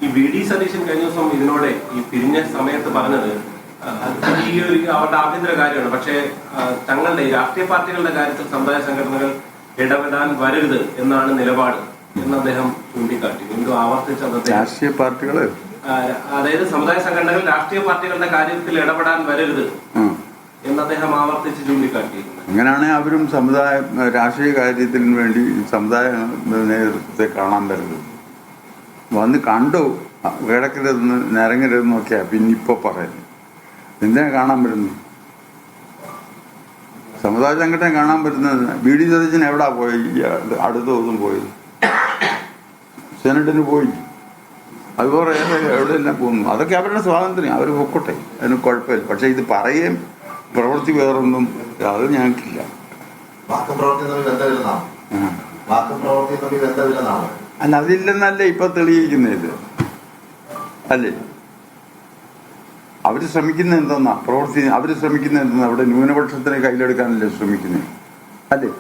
ഈ V D Satheesan കഴിഞ്ഞ ദിവസം ഇതിനോടെ ഈ പിരിഞ്ഞ സമയത്ത് പറഞ്ഞത് ഈ ഒരു അവരുടെ ആഭ്യന്തര കാര്യമാണ്, പക്ഷേ തങ്ങളുടെ രാഷ്ട്രീയ പാർട്ടികളുടെ കാര്യത്തിൽ സമുദായ സംഘടനകൾ ഇടപെടാൻ വരരുത് എന്നാണ് നിലപാട് എന്ന് അദ്ദേഹം ചൂണ്ടിക്കാട്ടി. വീണ്ടും ആവർത്തിച്ചത് രാഷ്ട്രീയ പാർട്ടികള്, അതായത് സമുദായ സംഘടനകൾ രാഷ്ട്രീയ പാർട്ടികളുടെ കാര്യത്തിൽ ഇടപെടാൻ വരരുത് എന്ന് അദ്ദേഹം ആവർത്തിച്ച് ചൂണ്ടിക്കാട്ടിയിരുന്നു. അങ്ങനെയാണെങ്കിൽ അവരും സമുദായ രാഷ്ട്രീയ കാര്യത്തിന് വേണ്ടി സമുദായ നേതൃത്വത്തെ കാണാൻ വരുന്നത് വന്ന് കണ്ടു കിടക്കരുതെന്ന് നിരങ്ങരുതെന്നൊക്കെയാ പിന്നെ ഇപ്പോൾ പറയുന്നത്. എന്തിനാ കാണാൻ വരുന്നത്? സമുദായ സംഘടന കാണാൻ പറ്റുന്നത് വി ഡി സതീശൻ എവിടാ പോയി? അടുത്ത ദിവസം പോയത് സെനറ്റിന് പോയി, അതുപോലെ എവിടെയെല്ലാം പോകുന്നു. അതൊക്കെ അവരുടെ സ്വാതന്ത്ര്യം, അവർ പൊക്കോട്ടെ, അതിന് കുഴപ്പമില്ല. പക്ഷെ ഇത് പറയുകയും പ്രവൃത്തി വേറൊന്നും അത് ഞങ്ങൾക്കില്ല. അല്ല, അതില്ലെന്നല്ലേ ഇപ്പൊ തെളിയിക്കുന്നത് അല്ലേ? അവര് ശ്രമിക്കുന്നത് എന്തെന്നാ പ്രവൃത്തി, അവര് ശ്രമിക്കുന്നത് എന്തെന്നാ? അവിടെ ന്യൂനപക്ഷത്തിനെ കയ്യിലെടുക്കാനല്ലേ ശ്രമിക്കുന്നത് അല്ലേ?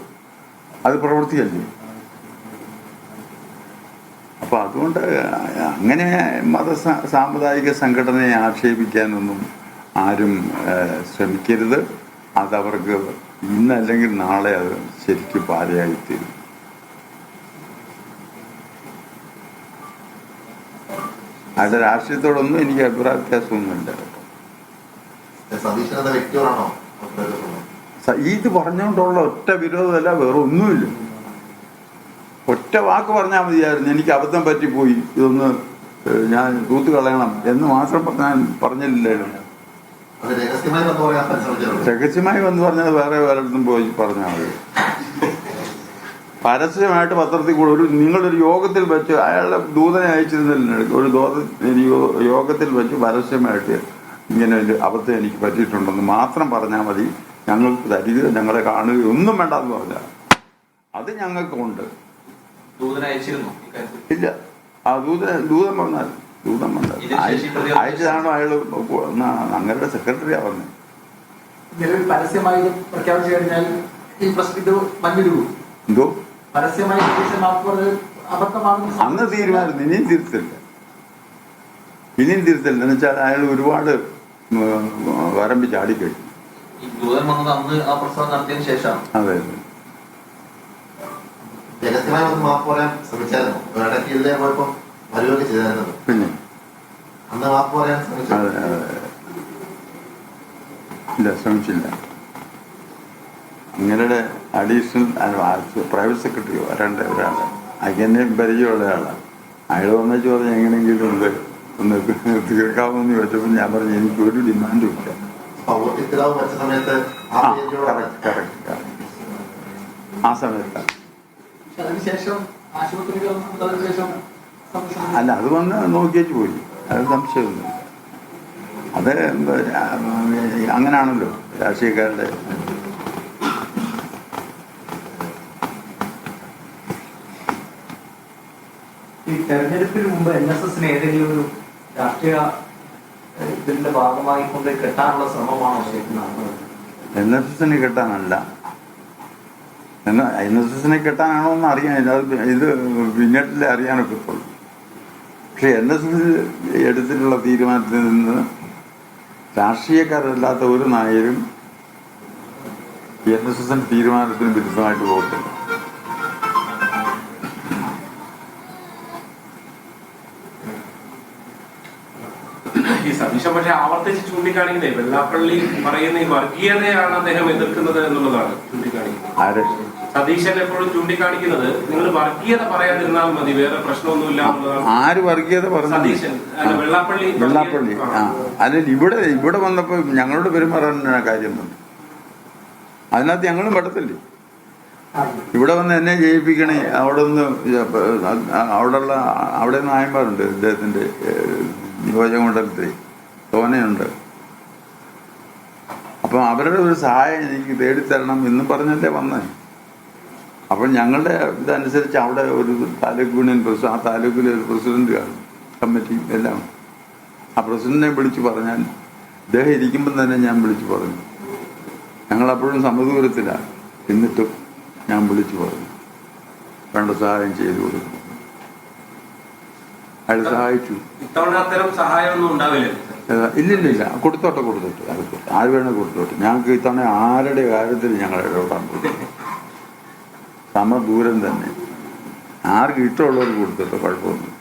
അത് പ്രവൃത്തിയല്ലേ? അപ്പൊ അതുകൊണ്ട് അങ്ങനെ സാമുദായിക സംഘടനയെ ആക്ഷേപിക്കാനൊന്നും ആരും ശ്രമിക്കരുത്. അതവർക്ക് ഇന്നല്ലെങ്കിൽ നാളെ അത് ശരിക്കും പാരയായിത്തീരും. അവരുടെ രാഷ്ട്രീയത്തോടൊന്നും എനിക്ക് അഭിപ്രായ വ്യത്യാസമൊന്നുമില്ല. ഇത് പറഞ്ഞുകൊണ്ടുള്ള ഒറ്റ വിരോധമല്ല, വേറെ ഒന്നുമില്ല. ഒറ്റ വാക്ക് പറഞ്ഞാൽ മതിയായിരുന്നു, എനിക്ക് അബദ്ധം പറ്റിപ്പോയി, ഇതൊന്ന് ഞാൻ തൂത്ത് കളയണം എന്ന് മാത്രം പറഞ്ഞില്ലല്ലോ. രഹസ്യമായി വന്ന് പറഞ്ഞാൽ വേറെ പലയിടത്തും പോയി പറഞ്ഞാൽ മതി. പരസ്യമായിട്ട് പത്രത്തിൽ കൂടെ നിങ്ങളൊരു യോഗത്തിൽ വെച്ച് അയാളുടെ ദൂതനെ അയച്ചിരുന്നില്ല, ഒരു യോഗത്തിൽ വെച്ച് പരസ്യമായിട്ട് ഇങ്ങനെ ഒരു അബദ്ധം എനിക്ക് പറ്റിയിട്ടുണ്ടെന്ന് മാത്രം പറഞ്ഞാൽ മതി. ഞങ്ങൾക്ക് തരിക, ഞങ്ങളെ കാണുക, ഒന്നും വേണ്ടെന്ന് പറഞ്ഞാൽ അത് ഞങ്ങൾക്കുണ്ട്. ഇല്ല, ആ ദൂതൻ വന്നാൽ അയച്ചതാണോ അയാള്? ഞങ്ങളുടെ സെക്രട്ടറിയാ വന്നത്. എന്തോ അന്ന് തീരുമാനം ഇനിയും തിരുത്തില്ല എന്ന് വെച്ചാൽ അയാൾ ഒരുപാട് വരമ്പി ചാടിക്കഴിഞ്ഞു. അതെ, പിന്നെ ഇല്ല, ശ്രമിച്ചില്ല. നിങ്ങളുടെ അഡീഷണൽ പ്രൈവറ്റ് സെക്രട്ടറി വരേണ്ട ഒരാള്, അതിനെ പരിചയമുള്ള ആളാണ്. അയാൾ വന്നിട്ട് പറഞ്ഞ് എങ്ങനെയെങ്കിലും ഒന്ന് തീർക്കാമെന്ന് ചോദിച്ചപ്പോൾ ഞാൻ പറഞ്ഞു എനിക്ക് ഒരു ഡിമാൻഡും ഇല്ല. ആ സമയത്താണ്. അല്ല, അത് വന്ന് നോക്കിയേച്ച് പോയി, അത് സംശയമൊന്നും. അത് അങ്ങനാണല്ലോ രാഷ്ട്രീയക്കാരുടെ. ഈ തെരഞ്ഞെടുപ്പിന് മുമ്പ് NSS ഏതെങ്കിലും ഒരു രാഷ്ട്രീയ ഇതിന്റെ ഭാഗമായി കൊണ്ട് കെട്ടാനുള്ള ശ്രമമാണോ ശരിക്കും നടന്നത്? NSS കെട്ടാനല്ല, NSS കെട്ടാനാണോ എന്ന് അറിയാൻ ഇത് പിന്നീട്ടിലെ അറിയാനൊക്കെ ഉള്ളൂ. പക്ഷെ NSS എടുത്തിട്ടുള്ള തീരുമാനത്തിൽ നിന്ന് രാഷ്ട്രീയക്കാരല്ലാത്ത ഒരു നായരും NSS തീരുമാനത്തിന് വിരുദ്ധമായിട്ട് പോകത്തില്ല. ഈ സതീശൻ പക്ഷെ ആവർത്തിച്ച് ചൂണ്ടിക്കാണിക്കുന്നേ വെള്ളാപ്പള്ളി പറയുന്ന ഈ വർഗീയതയാണ് അദ്ദേഹം എതിർക്കുന്നത് എന്നുള്ളതാണ് ചൂണ്ടിക്കാണിക്കുന്നത്. സതീശൻ എപ്പോഴും ചൂണ്ടിക്കാണിക്കുന്നത് നിങ്ങൾ വർഗീയത പറയാതിരുന്നാൽ മതി, വേറെ പ്രശ്നമൊന്നുമില്ല എന്നുള്ളതാണ്. ആര് വർഗീയത പറഞ്ഞു? സതീശൻ. വെള്ളാപ്പള്ളി. അല്ലെങ്കിൽ ഇവിടെ വന്നപ്പോ ഞങ്ങളോട് പെരുമാറാൻ കാര്യം വന്നു. അതിനകത്ത് ഞങ്ങളും പെടത്തില്ലേ? ഇവിടെ വന്ന് എന്നെ ജയിപ്പിക്കണേ, അവിടെ നിന്ന് അവിടെ നായന്മാരുണ്ട്, ഇദ്ദേഹത്തിന്റെ നിയോജകമണ്ഡലത്തിൽ തോനെയുണ്ട്. അപ്പം അവരുടെ ഒരു സഹായം എനിക്ക് തേടിത്തരണം എന്ന് പറഞ്ഞല്ലേ വന്നേ. അപ്പം ഞങ്ങളുടെ ഇതനുസരിച്ച് അവിടെ ഒരു താലൂക്ക് യൂണിയൻ പ്രസിഡന്റ്, ആ താലൂക്കിലെ ഒരു പ്രസിഡന്റ് കമ്മിറ്റി എല്ലാം, ആ പ്രസിഡന്റിനെ വിളിച്ചു പറഞ്ഞാൽ ഇദ്ദേഹം ഇരിക്കുമ്പം തന്നെ ഞാൻ വിളിച്ചു പറഞ്ഞു. ഞങ്ങളപ്പോഴും സമദൂരത്തിലാണ്, എന്നിട്ടും ഞാൻ വിളിച്ചു പറഞ്ഞു വേണ്ട സഹായം ചെയ്തു കൊടുക്കും. അയാൾ സഹായിച്ചു. ഇത്തവണ അത്തരം സഹായമൊന്നും ഉണ്ടാവില്ല. ഇല്ലില്ല, കൊടുത്തോട്ടെ ആര് വേണേൽ കൊടുത്തോട്ടെ. ഞങ്ങൾക്ക് ഇത്തവണ ആരുടെ കാര്യത്തിൽ ഞങ്ങൾ ഇടപെടാൻ പോകും. സമദൂരം തന്നെ ആർക്ക് ഇഷ്ടമുള്ളവർക്ക് കൊടുത്തോട്ടെ, കുഴപ്പമൊന്നും.